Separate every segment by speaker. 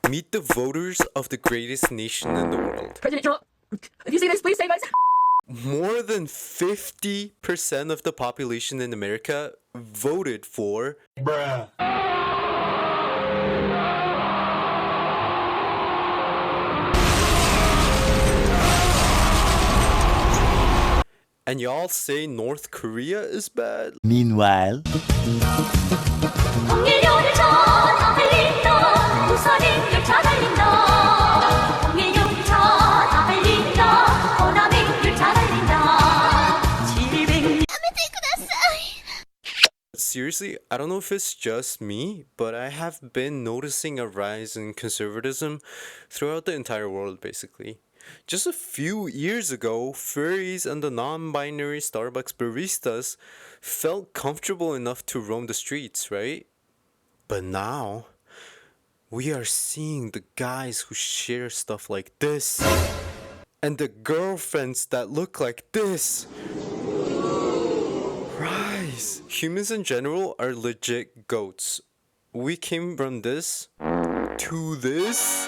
Speaker 1: Meet the voters of the greatest nation in the world.
Speaker 2: President Trump, if you see this, please save us.
Speaker 1: More than 50% of the population in America voted for bruh. And y'all say North Korea is bad?
Speaker 3: Meanwhile,
Speaker 1: seriously, I don't know if it's just me, but I have been noticing a rise in conservatism throughout the entire world, basically. Just a few years ago, furries and the non-binary Starbucks baristas felt comfortable enough to roam the streets, right? But now, we are seeing the guys who share stuff like this, and the girlfriends that look like this. Rise! Humans in general are legit goats. We came from this to this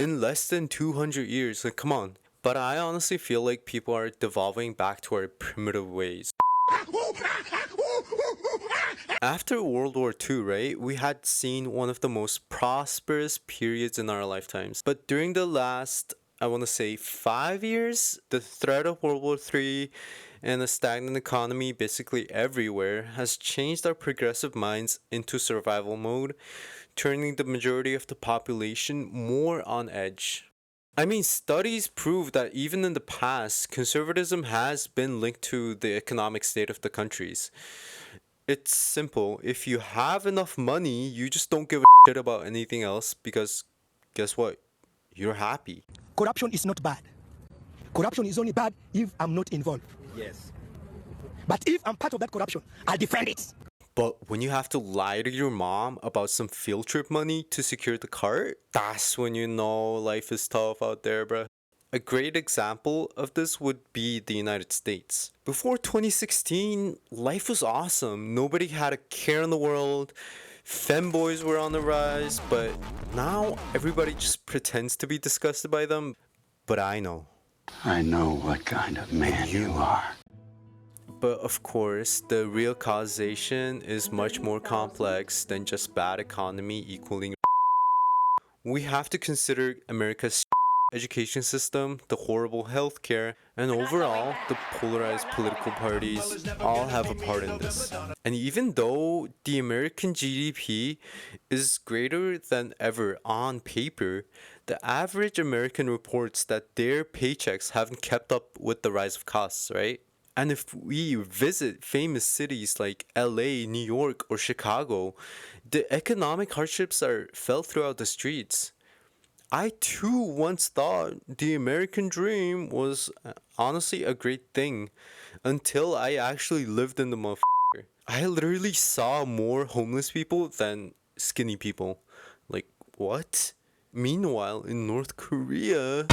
Speaker 1: in less than 200 years. Like, come on. But I honestly feel like people are devolving back to our primitive ways. After World War II, right, we had seen one of the most prosperous periods in our lifetimes. But during the last, I want to say 5 years, the threat of World War III and a stagnant economy basically everywhere has changed our progressive minds into survival mode, turning the majority of the population more on edge. I mean, studies prove that even in the past, conservatism has been linked to the economic state of the countries. It's simple. If you have enough money, you just don't give a shit about anything else because guess what? You're happy.
Speaker 4: Corruption is not bad. Corruption is only bad if I'm not involved.
Speaker 3: yes.
Speaker 4: But if I'm part of that corruption, I'll defend it.
Speaker 1: But when you have to lie to your mom about some field trip money to secure the cart, that's when you know life is tough out there, bruh. A great example of this would be the United States. Before 2016, life was awesome. Nobody had a care in the world. Femboys were on the rise, but now everybody just pretends to be disgusted by them. But I know.
Speaker 5: I know what kind of man you are.
Speaker 1: But of course, the real causation is much more complex than just bad economy equaling. We have to consider America's education system, the horrible healthcare, and overall, the polarized political parties all have a part in this. And even though the American GDP is greater than ever on paper, the average American reports that their paychecks haven't kept up with the rise of costs, right? And if we visit famous cities like LA, New York, or Chicago, the economic hardships are felt throughout the streets. I too once thought the American dream was honestly a great thing until I actually lived in the motherfucker. I literally saw more homeless people than skinny people. Like, what? Meanwhile, in North Korea...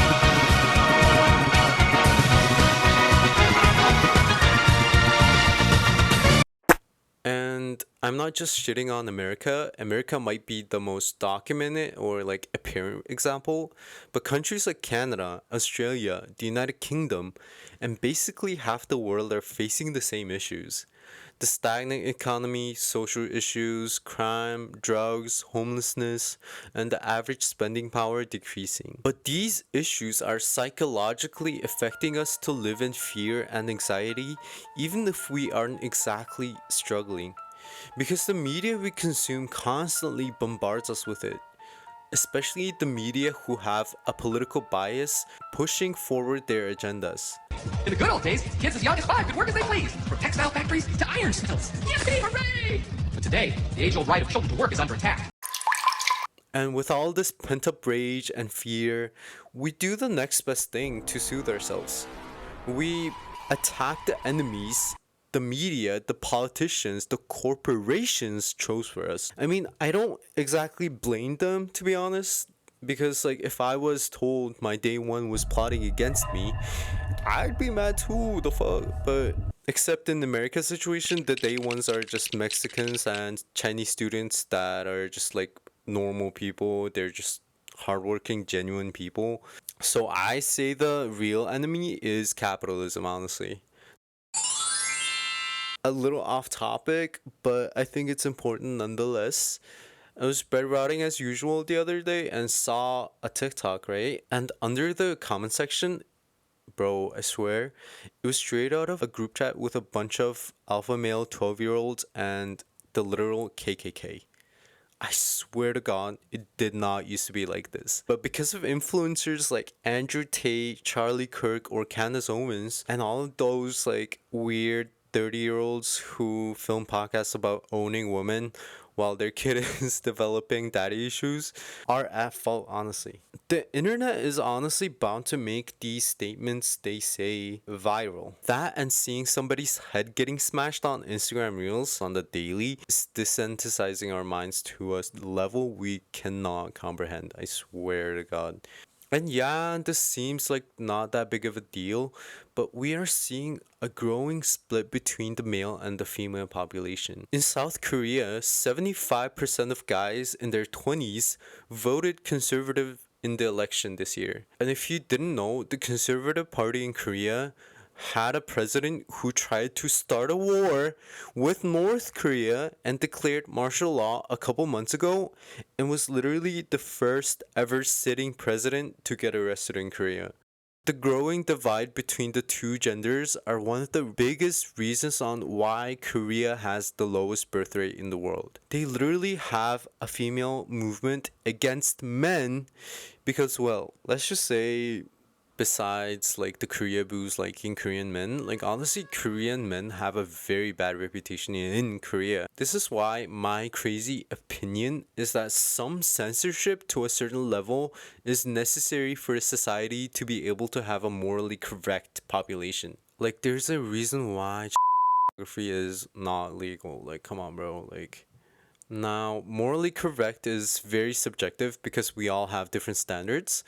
Speaker 1: And I'm not just shitting on America. America might be the most documented or like apparent example, but countries like Canada, Australia, the United Kingdom, and basically half the world are facing the same issues. The stagnant economy, social issues, crime, drugs, homelessness, and the average spending power decreasing. But these issues are psychologically affecting us to live in fear and anxiety, even if we aren't exactly struggling. Because the media we consume constantly bombards us with it. Especially the media who have a political bias pushing forward their agendas.
Speaker 2: In the good old days, kids as young as 5 could work as they pleased, from textile factories to iron mills. Yippee, hooray! But today, the age-old right of children to work is under attack.
Speaker 1: And with all this pent-up rage and fear, we do the next best thing to soothe ourselves. We attack the enemies the media, the politicians, the corporations chose for us. I mean, I don't exactly blame them, to be honest, because like if I was told my day one was plotting against me, I'd be mad too, the fuck. But except in America's situation, the day ones are just Mexicans and Chinese students that are just like normal people. They're just hardworking, genuine people. So I say the real enemy is capitalism, honestly. A little off topic, but I think it's important nonetheless. I was bread routing as usual the other day and saw a TikTok, right? And under the comment section, bro, I swear, it was straight out of a group chat with a bunch of alpha male 12-year-olds and the literal KKK. I swear to God, it did not used to be like this. But because of influencers like Andrew Tate, Charlie Kirk, or Candace Owens, and all of those like weird 30-year-olds who film podcasts about owning women while their kid is developing daddy issues, are at fault, honestly. The internet is honestly bound to make these statements they say viral. That and seeing somebody's head getting smashed on Instagram Reels on the daily is desensitizing our minds to a level we cannot comprehend. I swear to God. And yeah, this seems like not that big of a deal, but we are seeing a growing split between the male and the female population. In South Korea, 75% of guys in their 20s voted conservative in the election this year. And if you didn't know, the Conservative Party in Korea had a president who tried to start a war with North Korea and declared martial law a couple months ago and was literally the first ever sitting president to get arrested in Korea. The growing divide between the two genders are one of the biggest reasons on why Korea has the lowest birth rate in the world. They literally have a female movement against men because, well, let's just say besides like the Korea boos liking Korean men, like honestly, Korean men have a very bad reputation in Korea. This is why my crazy opinion is that some censorship to a certain level is necessary for a society to be able to have a morally correct population. Like there's a reason why photography is not legal. Like come on, bro. Like now, morally correct is very subjective because we all have different standards.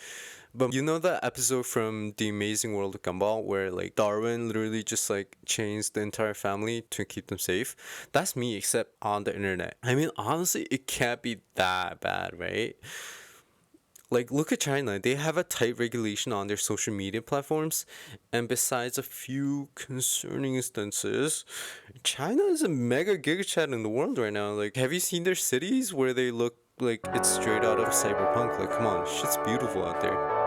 Speaker 1: But you know that episode from The Amazing World of Gumball where like Darwin literally just like changed the entire family to keep them safe? That's me, except on the internet. I mean, honestly, it can't be that bad, right? Like, look at China. They have a tight regulation on their social media platforms. And besides a few concerning instances, China is a mega giga chat in the world right now. Like, have you seen their cities where they look like it's straight out of cyberpunk? Like, come on, shit's beautiful out there.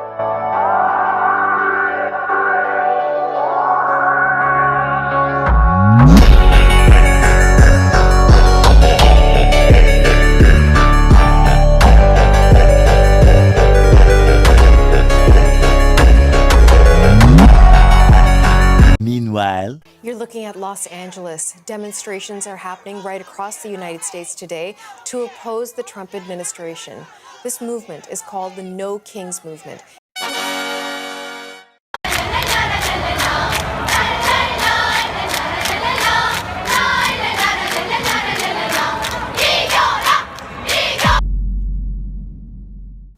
Speaker 3: Meanwhile,
Speaker 6: You're looking at Los Angeles. Demonstrations are happening right across the United States today to oppose the Trump administration. This movement is called the No Kings Movement.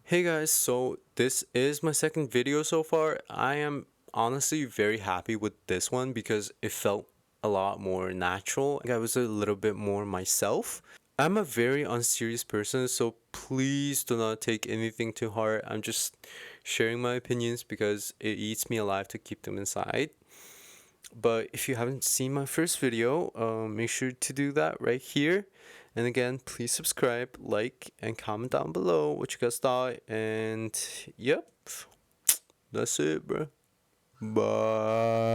Speaker 1: Hey guys, so this is my second video so far. I am honestly very happy with this one because it felt a lot more natural. I was a little bit more myself. I'm a very unserious person, so please do not take anything to heart. I'm just sharing my opinions because it eats me alive to keep them inside. But if you haven't seen my first video, make sure to do that right here. And again, please subscribe, like, and comment down below what you guys thought. And yep, that's it, bro. Bye.